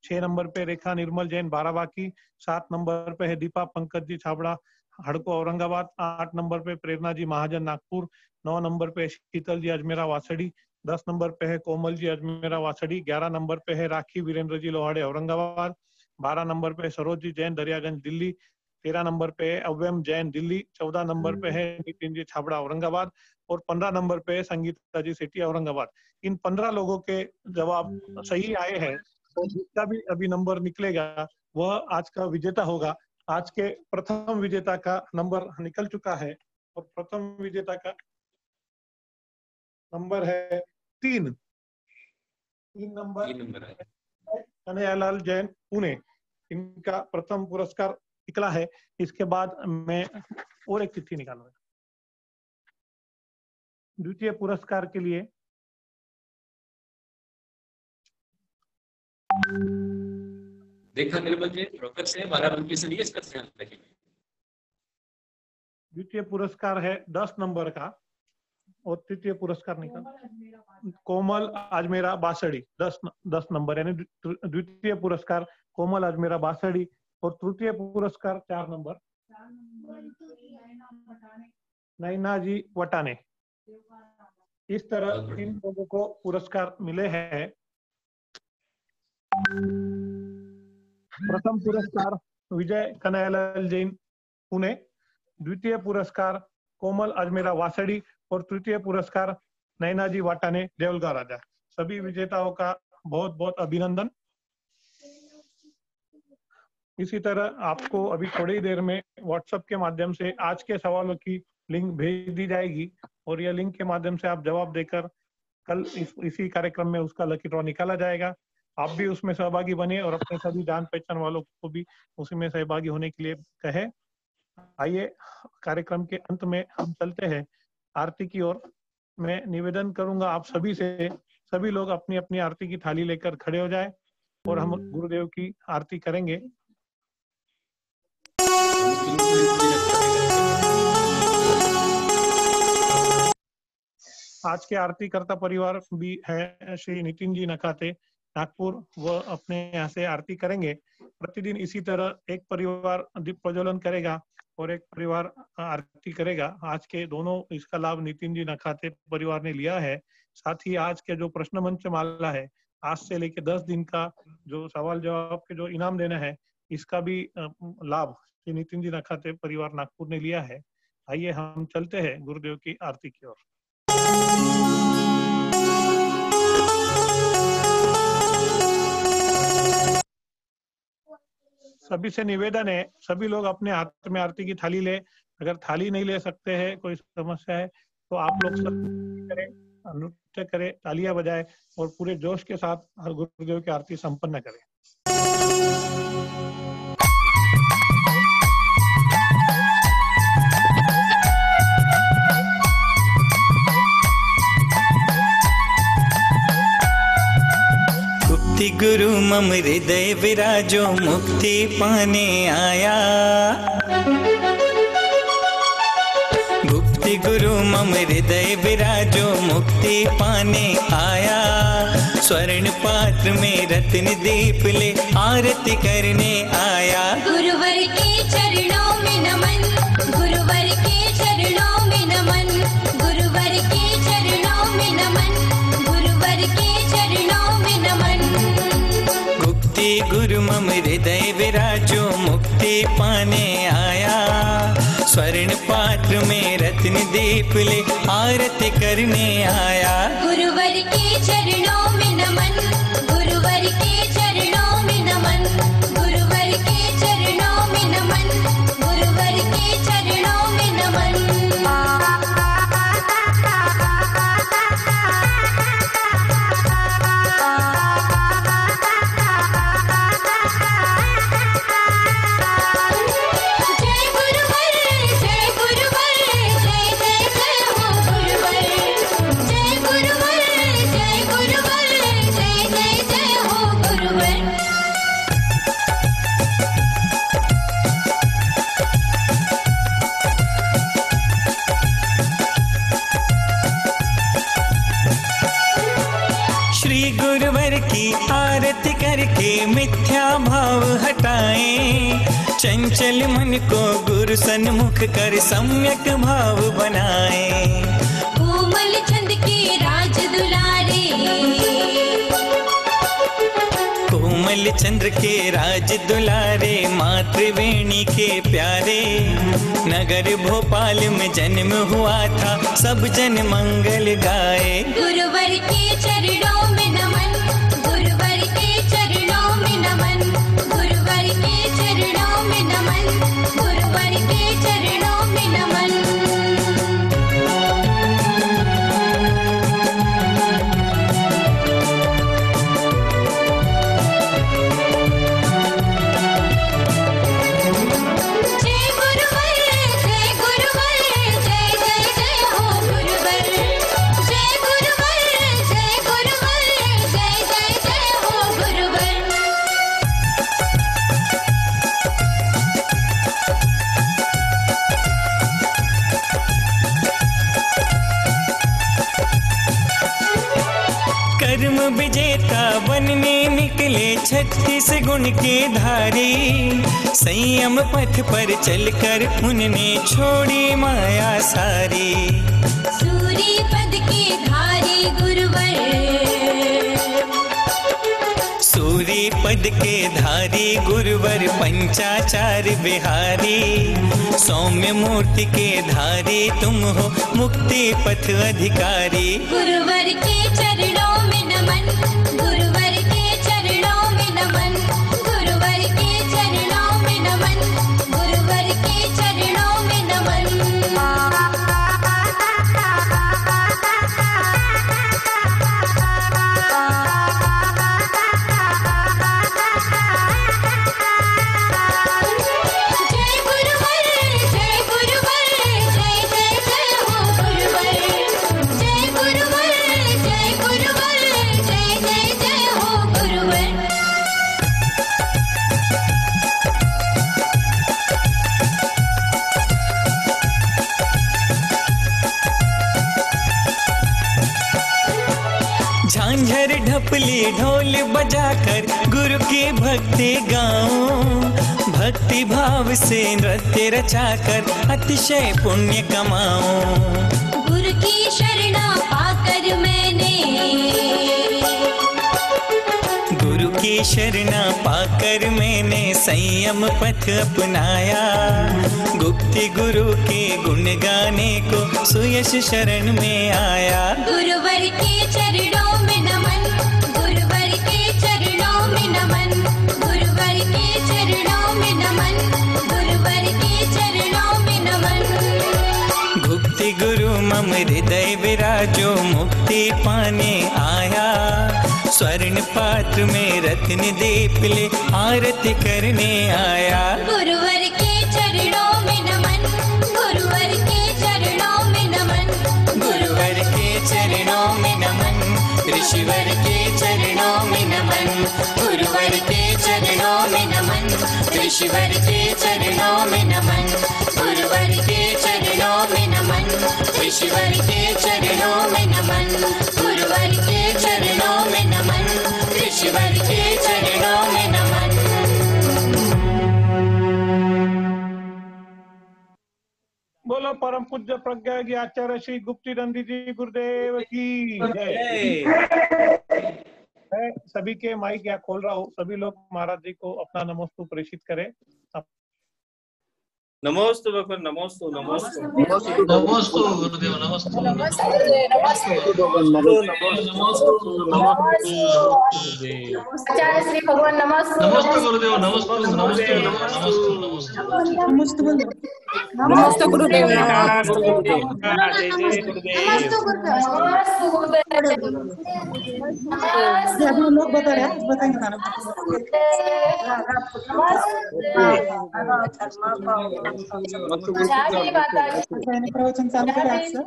6 नंबर पे रेखा निर्मल जैन बाराबाकी, 7 नंबर पे है दीपा पंकज जी छाबड़ा हड़को औरंगाबाद, 8 नंबर पे प्रेरणा जी महाजन नागपुर, 9 नंबर पे शीतल जी अजमेरा वासड़ी, 10 नंबर पे है कोमल जी अजमेरा वासड़ी, 11 नंबर पे है राखी वीरेंद्र जी लोहाड़े औरंगाबाद, 12 नंबर पे सरोज जी जैन दरियागंज दिल्ली, 13 नंबर पे है अव्यम जैन दिल्ली, 14 नंबर पे है नितिन जी छाबड़ा औरंगाबाद और 15 नंबर पे है संगीता जी सेठी औरंगाबाद। इन 15 लोगों के जवाब सही आए हैं तो जिसका भी अभी नंबर निकलेगा वह आज का विजेता होगा। आज के प्रथम विजेता का नंबर निकल चुका है और प्रथम विजेता का नंबर है 3 नंबर है कन्हैयालाल जैन पुणे, इनका प्रथम पुरस्कार निकला है। इसके बाद मैं और एक चिट्ठी निकालूंगा। द्वितीय पुरस्कार के लिए देखा निर्मल जी ब्रोकर से बाराबंकी से लिए इसका ध्यान रखेंगे। द्वितीय पुरस्कार है 10 नंबर का और तृतीय पुरस्कार निकाल कोमल अजमेरा बासड़ी 10 नंबर, यानी द्वितीय पुरस्कार कोमल अजमेरा बासड़ी और तृतीय पुरस्कार 4 नंबर नैना जी वटाने। इस तरह 3 लोगों को पुरस्कार मिले हैं। प्रथम पुरस्कार विजय कन्हैयालाल जैन पुणे, द्वितीय पुरस्कार कोमल अजमेरा वासड़ी और तृतीय पुरस्कार नैना जी वाटाने देवलगा राजा। सभी विजेताओं का बहुत बहुत अभिनंदन। इसी तरह आपको अभी थोड़ी देर में व्हाट्सएप के माध्यम से आज के सवालों की लिंक भेज दी जाएगी और यह लिंक के माध्यम से आप जवाब देकर कल इसी कार्यक्रम में उसका लकी ड्रॉ निकाला जाएगा। आप भी उसमें सहभागी बने और अपने सभी जान पहचान वालों को भी उसमें सहभागी होने के लिए कहे। आइए कार्यक्रम के अंत में हम चलते हैं आरती की ओर। मैं निवेदन करूंगा आप सभी से, सभी लोग अपनी अपनी आरती की थाली लेकर खड़े हो जाए और हम गुरुदेव की आरती करेंगे। आज के आरती करता परिवार भी है श्री नितिन जी नखाते नागपुर, वह अपने यहाँ से आरती करेंगे। प्रतिदिन इसी तरह एक परिवार दीप प्रज्वलन करेगा और एक परिवार आरती करेगा। आज के दोनों इसका लाभ नितिन जी नखाते परिवार ने लिया है। साथ ही आज के जो प्रश्न मंच माला है, आज से लेके 10 दिन का जो सवाल जवाब के जो इनाम देना है, इसका भी लाभ श्री नितिन जी नखाते परिवार नागपुर ने लिया है। आइए हम चलते हैं गुरुदेव की आरती की ओर। सभी से निवेदन है, सभी लोग अपने हाथ में आरती की थाली ले। अगर थाली नहीं ले सकते हैं, कोई समस्या है, तो आप लोग सब करें, नृत्य करें, तालियां बजाएं और पूरे जोश के साथ हर गुरुदेव की आरती संपन्न करें। गुरु मम हृदय विराजो मुक्ति पाने आया। गुप्ति गुरु मम हृदय विराजो मुक्ति पाने आया। स्वर्ण पात्र में रत्न दीप ले आरती करने आया। गुरुवर के चरणों में नमन, गुरुवर के चरणों में नमन, गुरुवर के चरणों में नमन, गुरुवर के चरणों में नमन। गुरु मम हृदय विराजो मुक्ति पाने आया। स्वर्ण पात्र में रत्न दीप ले आरती करने आया। गुरुवर के चरणों में नमन, गुरुवर के चरणों में नमन, गुरुवर के चरणों में नमन, गुरुवर के चरणों में नमन। आरती करके मिथ्या भाव हटाएं, चंचल मन को गुरु सन्मुख कर सम्यक भाव बनाएं। कोमल चंद के राज दुलारे, कोमल चंद्र के राज दुलारे, मातृवेणी के प्यारे। नगर भोपाल में जन्म हुआ था, सब जन मंगल गाए। गुरुवर के चरणों में नमन, गुरुवर के चरणों में नमन, गुरुवर के चरणों में नमन, गुरुवर के चरणों में नमन। जय गुरुवर, जय गुरुवर, जय गुरुवर, जय गुरुवर, निकले 36 गुण के धारी, संयम पथ पर चलकर उनने छोड़ी माया सारी। सूरी पद के धारी गुरुवर, सूरी पद के धारी गुरुवर पंचाचार बिहारी, सौम्य मूर्ति के धारी तुम हो मुक्ति पथ अधिकारी। गुरुवर के चरणों में नमन, गुरुवर के चरणों में नमन, गुरुवर के चरणों में नमन, गुरुवर के चरणों में नमन। झांझर ढपली ढोल बजाकर गुरु की भक्ति गाऊं, भक्ति भाव से नृत्य रचाकर अतिशय पुण्य कमाऊं। गुरु की शरणा पाकर मैंने, गुरु की शरणा पाकर मैंने संयम पथ अपनाया, गुप्ति गुरु के गुण गाने को सुयश शरण में आया। गुरुवर के चरणों में नमन, गुरुवर के चरणों में नमन, गुरुवर के चरणों में नमन, गुरुवर के चरणों में नमन। गुप्ति गुरु मम हृदय विराजो मुक्ति पाने आया, स्वर्ण पात्र में रत्न दीप ले आरती करने आया। गुरुवर के चरणों में नमन, गुरुवर के चरणों में नमन, गुरुवर के चरणों में नमन, ऋषिवर के चरणों में नमन, गुरुवर के चरणों में नमन, ऋषिवर के चरणों में नमन, गुरुवर के चरणों में नमन, ऋषिवर के चरणों में नमन, गुरुवर के चरणों में नमन, ऋषिवर के चरणों में नमन। बोलो परम पूज्य प्रज्ञा की आचार्य श्री गुप्ती नंदी जी गुरुदेव की जय। मैं सभी के माइक यहाँ खोल रहा हूँ, सभी लोग महाराज जी को अपना नमोस्तु प्रेषित करें। नमोस्तु भगवान, नमोस्तु नमोस्तु नमोस्तु गुरुदेव, नमोस्तु आचार्य श्री भगवान नमस्ते, नमोस्तु गुरुदेव, नमोस्तु नमोस्तु नमोस्तु नमस्ते गुरुदेव, अभी लोग बता रहे हैं, बताएंगे ना प्रवचन चालू करे आज से,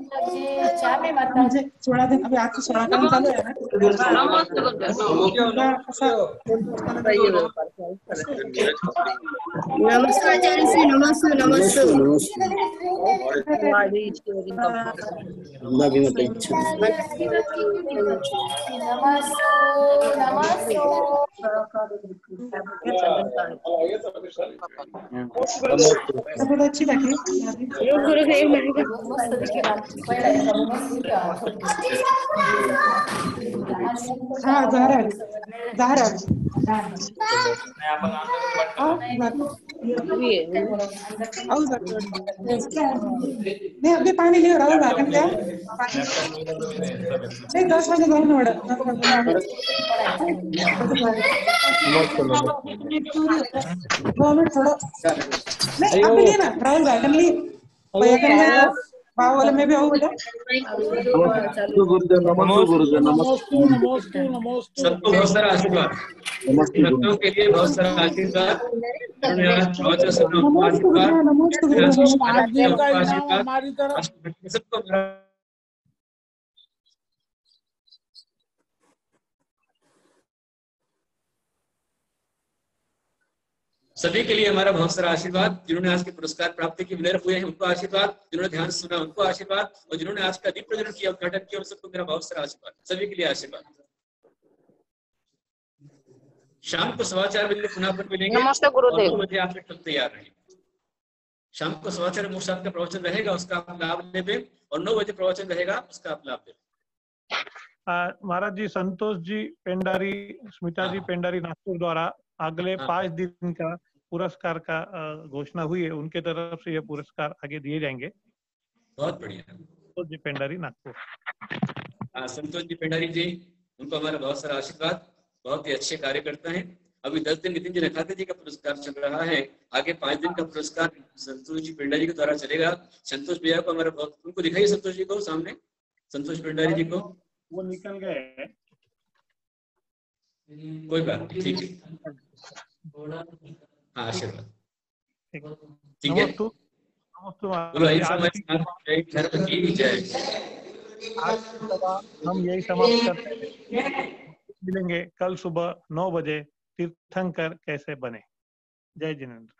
म्हणजे 16 दिन अभी आज से 16 दिन चालू है ना। नमस्ते आचार्य श्री, नमस्ते नमस्ते बहुत अच्छी लगी गुरुदेव। हाँ जा रहा है नहीं अभी पानी ले रहा हूँ क्या नहीं 10 बजे जाऊँ नोड़ 2 मिनट थोड़ा नहीं अभी लेना राहुल गार्डन ली बावल में भी आओ बेटा। सबको बहुत सारा आशीर्वाद, भक्तों के लिए बहुत सारा आशीर्वाद, सबको सभी के लिए हमारा बहुत सारा आशीर्वाद। जिन्होंने आज के पुरस्कार प्राप्ति की विनर हुए हैं उनको आशीर्वाद, जिन्होंने ध्यान सुना उनको आशीर्वाद, और जिन्होंने आज का दीप प्रज्वलन किया, उद्घाटन किया, उन सबको मेरा बहुत सारा आशीर्वाद। सभी के लिए आशीर्वाद। शाम को 4:15 पुनः पर मिलेंगे। नमस्ते गुरुदेव। 9 बजे आप तब तैयार रहें। शाम को 4:15 मुफ्त का प्रवचन रहेगा, उसका आप लाभ लें, और 9 बजे प्रवचन रहेगा, उसका आप लाभ लें। महाराज जी, संतोष जी पेंडारी, स्मिता जी पेंडारी नागपुर द्वारा अगले 5 दिन का पुरस्कार का घोषणा हुई है, उनके तरफ से ये पुरस्कार आगे दिए जाएंगे। बहुत बढ़िया। संतोष जी पेंडारी नागपुर। संतोष जी पेंडारी जी, उनको हमारा बहुत सारा आशीर्वाद, बहुत ही अच्छे कार्य करता है। अभी 10 दिन नितिन जी नखाते जी का पुरस्कार चल रहा है, आगे 5 दिन का पुरस्कार संतोष जी पेंडारी के द्वारा चलेगा। संतोष भैया को हमारा बहुत, उनको दिखाइए संतोष जी को सामने, संतोष पेंडारी जी को। वो निकल गए, कोई बात नहीं, ठीक है। हाँ, आशीर्वाद, ठीक है। बोलो ऐसा धर्म की जय। आज हम यही समाप्त करते हैं। मिलेंगे कल सुबह 9 बजे तीर्थंकर कैसे बने। जय जिनेंद्र।